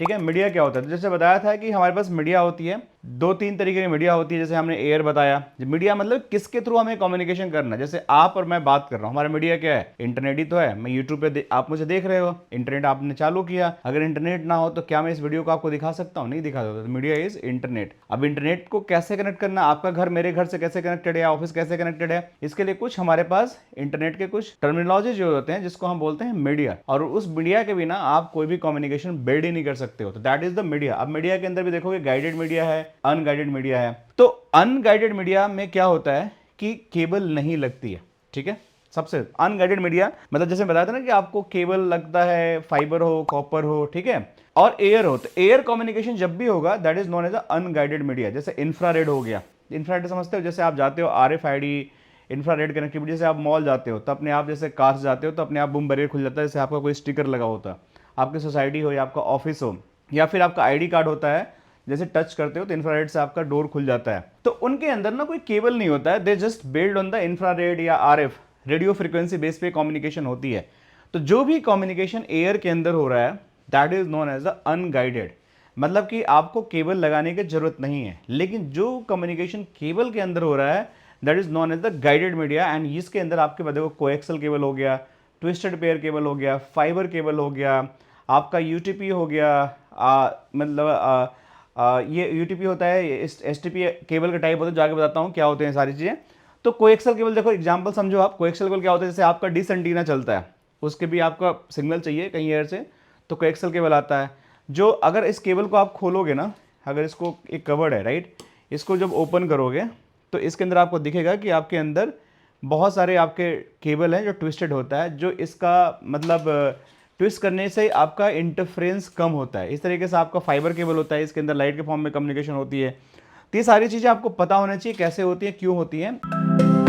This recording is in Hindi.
ठीक है। मीडिया क्या होता है, तो जैसे बताया था कि हमारे पास मीडिया होती है, 2-3 तरीके की मीडिया होती है। जैसे हमने एयर बताया, मीडिया मतलब किसके थ्रू हमें कम्युनिकेशन करना है। जैसे आप और मैं बात कर रहा हूँ, हमारा मीडिया क्या है, इंटरनेट ही तो है। मैं यूट्यूब पे आप मुझे देख रहे हो, इंटरनेट आपने चालू किया। अगर इंटरनेट ना हो तो क्या मैं इस वीडियो को आपको दिखा सकता हूँ, नहीं दिखा सकता। तो मीडिया इज इंटरनेट। अब इंटरनेट को कैसे कनेक्ट करना, आपका घर मेरे घर से कैसे कनेक्टेड है, ऑफिस कैसे कनेक्टेड है, इसके लिए कुछ हमारे पास इंटरनेट के कुछ टर्मिनोलॉजी जो होते हैं जिसको हम बोलते हैं मीडिया। और उस मीडिया के बिना आप कोई भी कम्युनिकेशन बिल्ड ही नहीं कर सकते हो, तो दैट इज द मीडिया। अब मीडिया के अंदर भी देखोगे गाइडेड मीडिया है, अनगाइडेड मीडिया है। तो अनगाइडेड मीडिया में क्या होता है कि केबल नहीं लगती है, ठीक है। सबसे अनगाइडेड मीडिया मतलब जैसे बताया था ना कि आपको केबल लगता है, फाइबर हो, कॉपर हो, ठीक है, और एयर हो। तो एयर कम्युनिकेशन जब भी होगा that is known as unguided media. जैसे इंफ्रारेड हो गया, इंफ्रारेड समझते हो, जैसे आप जाते हो RFID इंफ्रारेड कनेक्टिविटी, जैसे आप मॉल जाते हो तो अपने आप, जैसे कार से जाते हो तो अपने आप बूम बैरियर खुल जाता है, जैसे आपका कोई स्टिकर लगा होता है। आपकी सोसाइटी हो या आपका ऑफिस हो या फिर आपका ID कार्ड होता है, जैसे टच करते हो तो इंफ्रारेड से आपका डोर खुल जाता है। तो उनके अंदर ना कोई केबल नहीं होता है, they just build on the infrared या RF, रेडियो फ्रीक्वेंसी बेस पे कम्युनिकेशन होती है। तो जो भी कम्युनिकेशन एयर के अंदर हो रहा है that is known as the unguided, मतलब कि आपको केबल लगाने की जरूरत नहीं है। लेकिन जो कम्युनिकेशन केबल के अंदर हो रहा है that is known as the guided media. And इसके अंदर आपके देखो कोएक्सल केबल हो गया, ट्विस्टेड पेयर केबल हो गया, फाइबर केबल हो गया, आपका यूटीपी हो गया, मतलब ये यूटीपी होता है, एसटीपी केबल का टाइप होता है, जो आगे बताता हूँ क्या होते हैं सारी चीज़ें। तो कोएक्सल केबल देखो एग्जांपल समझो आप, कोएक्सल केबल क्या होता है, जैसे आपका डिश एंटीना चलता है, उसके भी आपका सिग्नल चाहिए कहीं एयर से, तो कोएक्सल केबल आता है। जो अगर इस केबल को आप खोलोगे ना, अगर इसको एक कवर्ड है राइट, इसको जब ओपन करोगे तो इसके अंदर आपको दिखेगा कि आपके अंदर बहुत सारे आपके केबल हैं जो ट्विस्टेड होता है, जो इसका मतलब ट्विस्ट करने से आपका इंटरफ्रेंस कम होता है। इस तरीके से आपका फाइबर केबल होता है, इसके अंदर लाइट के फॉर्म में कम्युनिकेशन होती है। तो ये सारी चीज़ें आपको पता होना चाहिए कैसे होती है, क्यों होती हैं।